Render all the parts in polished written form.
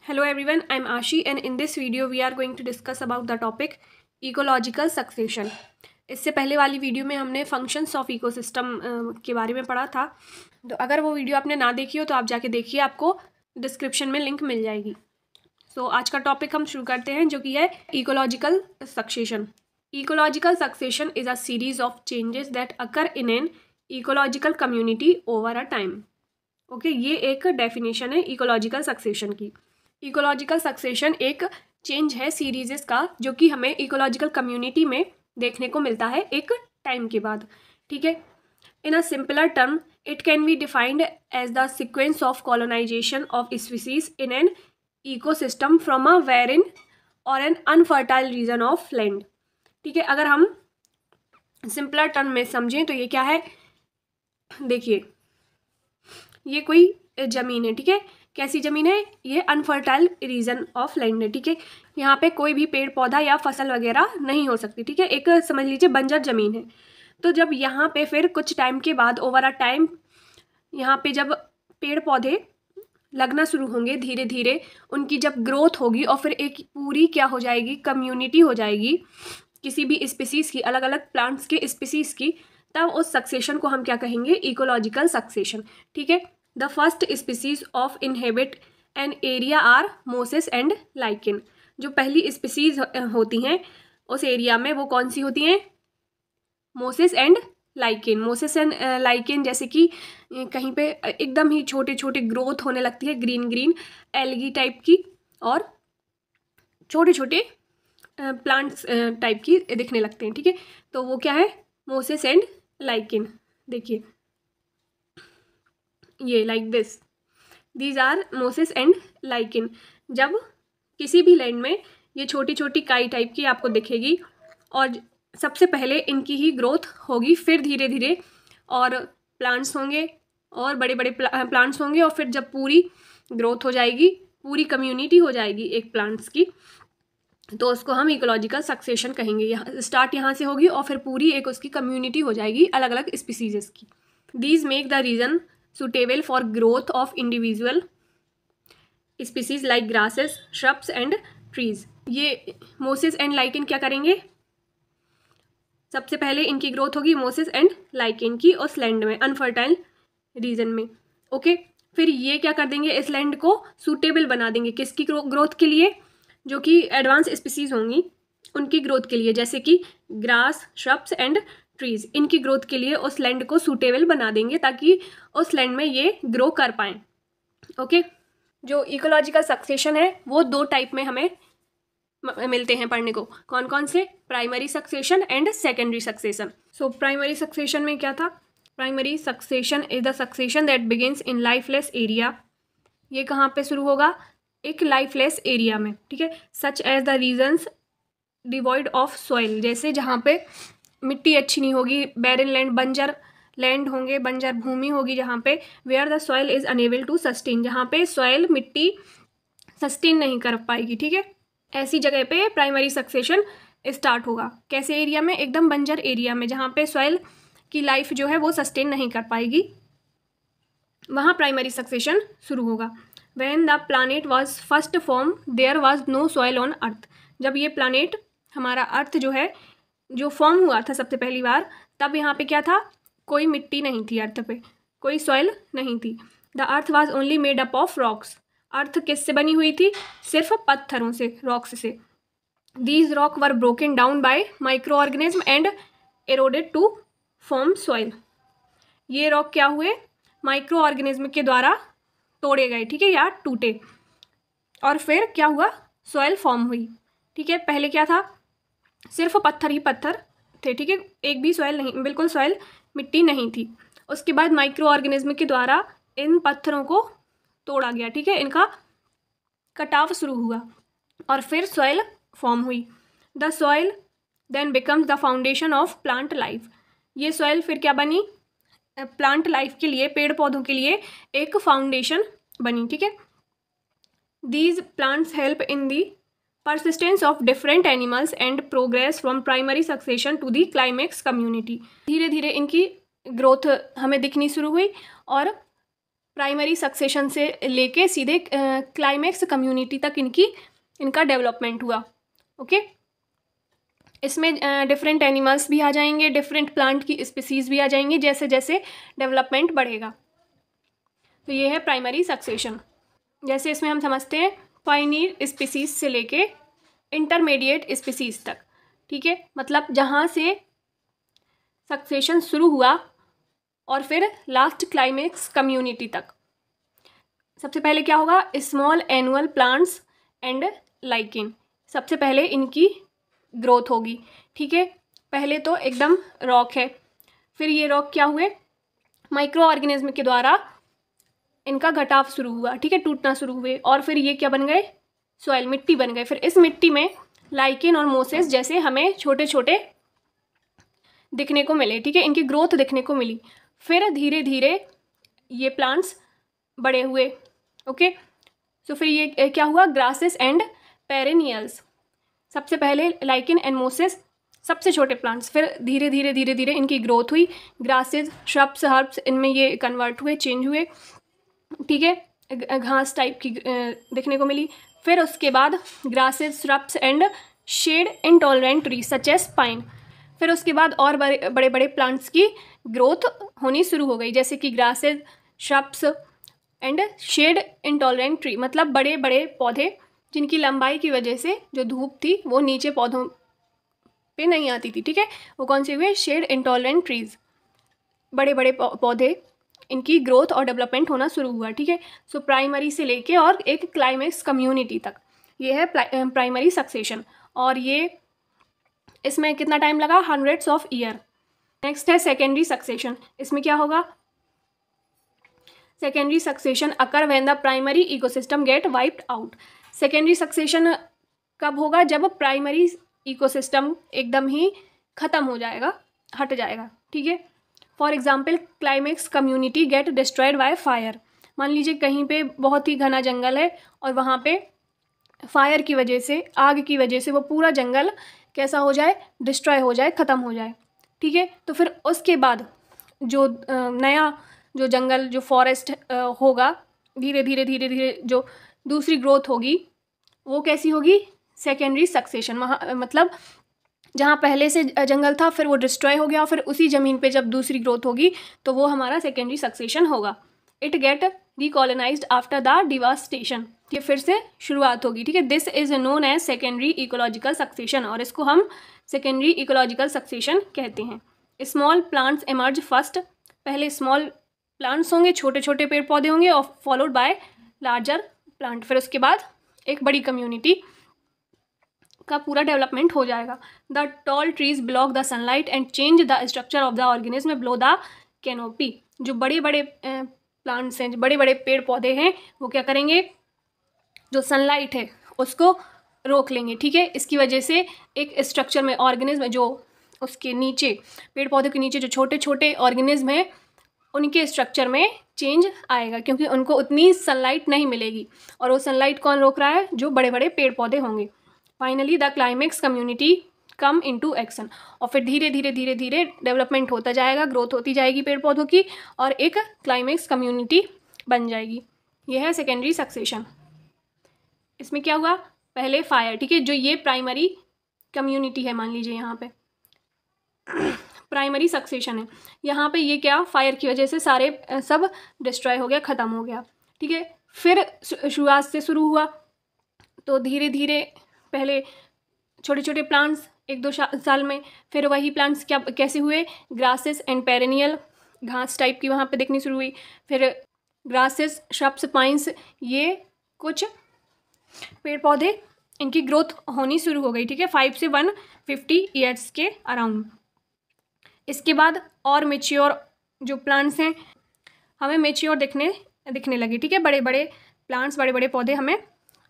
Hello everyone, I'm Ashi and in this video we are going to discuss about the topic ecological succession. इससे पहले वाली video में हमने functions of ecosystem के बारे में पढ़ा था, तो अगर वो वीडियो आपने ना देखी हो तो आप जाके देखिए, आपको डिस्क्रिप्शन में लिंक मिल जाएगी। सो आज का टॉपिक हम शुरू करते हैं, जो कि है ecological succession. Ecological succession is a series of changes that occur in an ecological community over a time. Okay, ये एक डेफिनेशन है इकोलॉजिकल सक्सेशन की। इकोलॉजिकल सक्सेशन एक चेंज है सीरीजेस का, जो कि हमें इकोलॉजिकल कम्युनिटी में देखने को मिलता है एक टाइम के बाद। ठीक है, in a simpler term it can be defined as the sequence of colonisation of species in an ecosystem from a barren और an unfertile region of land. ठीक है, अगर हम सिंपलर टर्म में समझें तो ये क्या है, देखिए ये कोई ज़मीन है। ठीक है, कैसी ज़मीन है, ये अनफर्टाइल रीजन ऑफ लैंड है। ठीक है, यहाँ पे कोई भी पेड़ पौधा या फसल वगैरह नहीं हो सकती। ठीक है, एक समझ लीजिए बंजर ज़मीन है। तो जब यहाँ पे फिर कुछ टाइम के बाद ओवर अ टाइम यहाँ पे जब पेड़ पौधे लगना शुरू होंगे, धीरे धीरे उनकी जब ग्रोथ होगी और फिर एक पूरी क्या हो जाएगी, कम्युनिटी हो जाएगी किसी भी स्पीसीज़ की, अलग अलग प्लांट्स के स्पीसीज़ की, तब उस सक्सेशन को हम क्या कहेंगे, इकोलॉजिकल सक्सेशन। ठीक है, the first species of inhabit an area are mosses and lichen. जो पहली स्पीसीज होती हैं उस एरिया में, वो कौन सी होती हैं, Moses and lichen. Moses and lichen जैसे कि कहीं पे एकदम ही छोटे छोटे ग्रोथ होने लगती है, ग्रीन ग्रीन एल्गी टाइप की, और छोटे छोटे प्लांट्स टाइप की दिखने लगते हैं। ठीक है, तो वो क्या है, मोसेस एंड लाइकेन। देखिए ये like this, these are mosses and lichen. जब किसी भी लैंड में ये छोटी छोटी काई टाइप की आपको दिखेगी, और सबसे पहले इनकी ही ग्रोथ होगी, फिर धीरे धीरे और प्लांट्स होंगे और बड़े बड़े प्लांट्स होंगे, और फिर जब पूरी ग्रोथ हो जाएगी, पूरी कम्युनिटी हो जाएगी एक प्लांट्स की, तो उसको हम इकोलॉजिकल सक्सेशन कहेंगे। यहाँ स्टार्ट यहाँ से होगी और फिर पूरी एक उसकी कम्युनिटी हो जाएगी अलग अलग स्पीसीज की। These make the region suitable for growth of individual species like grasses, shrubs and trees। ये मोसेस एंड लाइकेन क्या करेंगे, सबसे पहले इनकी ग्रोथ होगी मोसेस एंड लाइकेन की उस लैंड में, अनफर्टाइल रीजन में। ओके, फिर ये क्या कर देंगे, इस लैंड को सूटेबल बना देंगे किसकी ग्रोथ के लिए, जो कि एडवांस स्पीसीज होंगी उनकी ग्रोथ के लिए, जैसे कि ग्रास, श्रब्स एंड ट्रीज। इनकी ग्रोथ के लिए उस लैंड को सूटेबल बना देंगे ताकि उस लैंड में ये ग्रो कर पाएँ। ओके, जो इकोलॉजिकल सक्सेशन है वो दो टाइप में हमें मिलते हैं पढ़ने को। कौन कौन से, primary succession and secondary succession. So primary succession में क्या था, primary succession is the succession that begins in lifeless area. ये कहाँ पे शुरू होगा, एक लाइफलेस एरिया में। ठीक है, such as the regions devoid of soil, जैसे जहाँ पे मिट्टी अच्छी नहीं होगी, बैरन लैंड, बंजर लैंड होंगे, बंजर भूमि होगी जहाँ पे, where the soil is unable to sustain, जहाँ पे सॉइल मिट्टी सस्टेन नहीं कर पाएगी। ठीक है, ऐसी जगह पे प्राइमरी सक्सेशन स्टार्ट होगा। कैसे एरिया में, एकदम बंजर एरिया में, जहाँ पे सॉइल की लाइफ जो है वो सस्टेन नहीं कर पाएगी, वहाँ प्राइमरी सक्सेशन शुरू होगा। When the planet was first form there was no soil on earth. जब ये प्लानेट हमारा अर्थ जो है, जो फॉर्म हुआ था सबसे पहली बार, तब यहाँ पे क्या था, कोई मिट्टी नहीं थी, अर्थ पे कोई सॉइल नहीं थी। The earth was only made up of rocks. Earth किससे बनी हुई थी, सिर्फ पत्थरों से, रॉक्स से। These rock were broken down by micro organism and eroded to form soil. ये रॉक क्या हुए, माइक्रो ऑर्गेनिज्म के द्वारा तोड़े गए। ठीक है, या टूटे, और फिर क्या हुआ, सॉइल फॉर्म हुई। ठीक है, पहले क्या था, सिर्फ पत्थर ही पत्थर थे। ठीक है, एक भी सॉइल नहीं, बिल्कुल सॉइल मिट्टी नहीं थी। उसके बाद माइक्रो ऑर्गेनिज्म के द्वारा इन पत्थरों को तोड़ा गया। ठीक है, इनका कटाव शुरू हुआ और फिर सॉइल फॉर्म हुई। The soil then becomes the foundation of plant life. ये सॉइल फिर क्या बनी, प्लांट लाइफ के लिए, पेड़ पौधों के लिए एक फाउंडेशन बनी। ठीक है, these plants help in the persistence of different animals and progress from primary succession to the climax community। धीरे धीरे इनकी ग्रोथ हमें दिखनी शुरू हुई और प्राइमरी सक्सेशन से लेके सीधे क्लाइमेक्स कम्युनिटी तक इनका डेवलपमेंट हुआ। ओके, इसमें डिफरेंट एनिमल्स भी आ जाएंगे, डिफरेंट प्लांट की स्पीसीज भी आ जाएंगी जैसे जैसे डेवलपमेंट बढ़ेगा। तो ये है प्राइमरी सक्सेशन। जैसे इसमें हम समझते हैं पायनियर स्पीसीज से लेके इंटरमीडिएट स्पीसीज तक, ठीक है, मतलब जहाँ से सक्सेशन शुरू हुआ और फिर लास्ट क्लाइमेक्स कम्युनिटी तक। सबसे पहले क्या होगा, small annual plants and lichen, सबसे पहले इनकी ग्रोथ होगी, ठीक है। पहले तो एकदम रॉक है, फिर ये रॉक क्या हुए, माइक्रो ऑर्गेनिज्म के द्वारा इनका घटाव शुरू हुआ, ठीक है, टूटना शुरू हुए, और फिर ये क्या बन गए, सॉइल, मिट्टी बन गए। फिर इस मिट्टी में लाइकेन और मोसेस जैसे हमें छोटे छोटे दिखने को मिले, ठीक है, इनकी ग्रोथ दिखने को मिली। फिर धीरे धीरे ये प्लांट्स बड़े हुए। ओके, सो फिर ये क्या हुआ, ग्रासेस एंड पेरेनियल्स, सबसे पहले लाइकेन एंड मोसेस सबसे छोटे प्लांट्स, फिर धीरे धीरे धीरे धीरे इनकी ग्रोथ हुई, ग्रासेस, श्रब्स, हर्ब्स, इनमें ये कन्वर्ट हुए, चेंज हुए, ठीक है, घास टाइप की देखने को मिली। फिर उसके बाद grasses, shrubs and shade intolerant tree such as pine, फिर उसके बाद और बड़े बड़े प्लांट्स की ग्रोथ होनी शुरू हो गई, जैसे कि grasses, shrubs and shade intolerant tree, मतलब बड़े बड़े पौधे जिनकी लंबाई की वजह से जो धूप थी वो नीचे पौधों पे नहीं आती थी, ठीक है, वो कौन से हुए, शेड इंटॉलरेंट ट्रीज, बड़े बड़े पौधे, इनकी ग्रोथ और डेवलपमेंट होना शुरू हुआ, ठीक है। सो प्राइमरी से लेके और एक क्लाइमेक्स कम्युनिटी तक, ये है प्राइमरी सक्सेशन, और ये इसमें कितना टाइम लगा, हंड्रेड्स ऑफ ईयर। नेक्स्ट है सेकेंडरी सक्सेशन, इसमें क्या होगा, secondary succession occur when the primary ecosystem get wiped out. Secondary succession कब होगा, जब प्राइमरी इकोसिस्टम एकदम ही ख़त्म हो जाएगा, हट जाएगा, ठीक है। For example climax community get destroyed by fire, मान लीजिए कहीं पे बहुत ही घना जंगल है और वहाँ पे फायर की वजह से, आग की वजह से वो पूरा जंगल कैसा हो जाए, डिस्ट्रॉय हो जाए, ख़त्म हो जाए, ठीक है। तो फिर उसके बाद जो नया जो जंगल, जो फॉरेस्ट होगा, धीरे धीरे धीरे धीरे जो दूसरी ग्रोथ होगी वो कैसी होगी, सेकेंडरी सक्सेशन। वहाँ मतलब जहाँ पहले से जंगल था फिर वो डिस्ट्रॉय हो गया, फिर उसी ज़मीन पे जब दूसरी ग्रोथ होगी तो वो हमारा सेकेंडरी सक्सेशन होगा। It get recolonized after the devastation, ये फिर से शुरुआत होगी, ठीक है। This is known as secondary ecological succession, और इसको हम सेकेंडरी इकोलॉजिकल सक्सेशन कहते हैं। स्मॉल प्लांट्स एमर्ज फर्स्ट, पहले स्मॉल प्लांट्स होंगे, छोटे छोटे पेड़ पौधे होंगे, और फॉलोड बाय लार्जर प्लांट, फिर उसके बाद एक बड़ी कम्युनिटी का पूरा डेवलपमेंट हो जाएगा। The tall trees block the sunlight and change the structure of the organism below the canopy, जो बड़े बड़े प्लांट्स हैं, बड़े बड़े पेड़ पौधे हैं, वो क्या करेंगे, जो सनलाइट है उसको रोक लेंगे, ठीक है। इसकी वजह से एक स्ट्रक्चर में ऑर्गेनिज्म, जो उसके नीचे पेड़ पौधे के नीचे जो छोटे छोटे ऑर्गेनिज्म हैं उनके स्ट्रक्चर में चेंज आएगा, क्योंकि उनको उतनी सनलाइट नहीं मिलेगी, और वो सनलाइट कौन रोक रहा है, जो बड़े बड़े पेड़ पौधे होंगे। Finally the climax community come into action, और फिर धीरे धीरे धीरे धीरे डेवलपमेंट होता जाएगा, ग्रोथ होती जाएगी पेड़ पौधों की, और एक क्लाइमेक्स कम्युनिटी बन जाएगी। यह है सेकेंडरी सक्सेशन। इसमें क्या हुआ, पहले फायर, ठीक है, जो ये प्राइमरी कम्युनिटी है, मान लीजिए यहाँ पे प्राइमरी सक्सेशन है, यहाँ पे ये क्या, फायर की वजह से सारे सब डिस्ट्रॉय हो गया, ख़त्म हो गया, ठीक है। फिर शुरुआत से शुरू हुआ, तो धीरे धीरे पहले छोटे छोटे प्लांट्स 1-2 साल में, फिर वही प्लांट्स क्या कैसे हुए, ग्रासेस एंड पेरेनियल, घास टाइप की वहाँ पे दिखनी शुरू हुई, फिर ग्रासेस, श्रब्स, पाइन्स, ये कुछ पेड़ पौधे, इनकी ग्रोथ होनी शुरू हो गई, ठीक है, 5 से 150 ईयर्स के अराउंड। इसके बाद और मेच्योर जो प्लांट्स हैं हमें मेच्योर दिखने लगे, ठीक है, बड़े बड़े प्लांट्स, बड़े बड़े पौधे हमें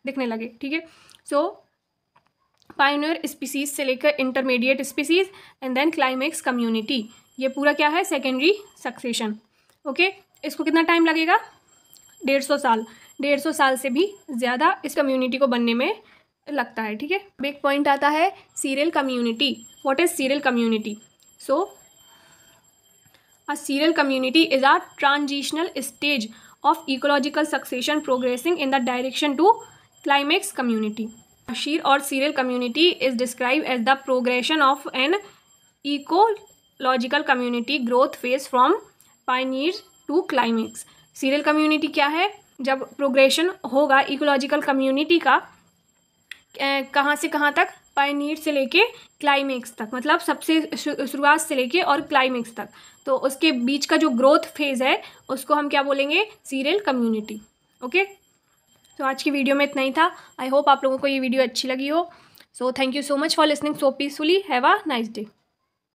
दिखने लगे, ठीक है। सो पायोनियर स्पीसीज से लेकर intermediate species and then climax community, ये पूरा क्या है, सेकेंडरी सक्सेशन। ओके, इसको कितना टाइम लगेगा, 150 साल, 150 साल से भी ज़्यादा इस कम्युनिटी को बनने में लगता है, ठीक है। एक पॉइंट आता है serial community. What is serial community? So a serial community is a transitional stage of ecological succession progressing in the direction to climax community. Shear or serial community is described as the progression of an ecological community growth phase from pioneer to climax. serial community क्या है? जब progression होगा ecological community का कहाँ से कहाँ तक, Pioneer से लेके क्लाइमेक्स तक, मतलब सबसे शुरुआत से लेके और क्लाइमेक्स तक, तो उसके बीच का जो ग्रोथ फेज़ है उसको हम क्या बोलेंगे? Serial community. ओके, तो आज की वीडियो में इतना ही था. आई होप आप लोगों को ये वीडियो अच्छी लगी हो. So thank you so much for listening so peacefully. Have a nice day.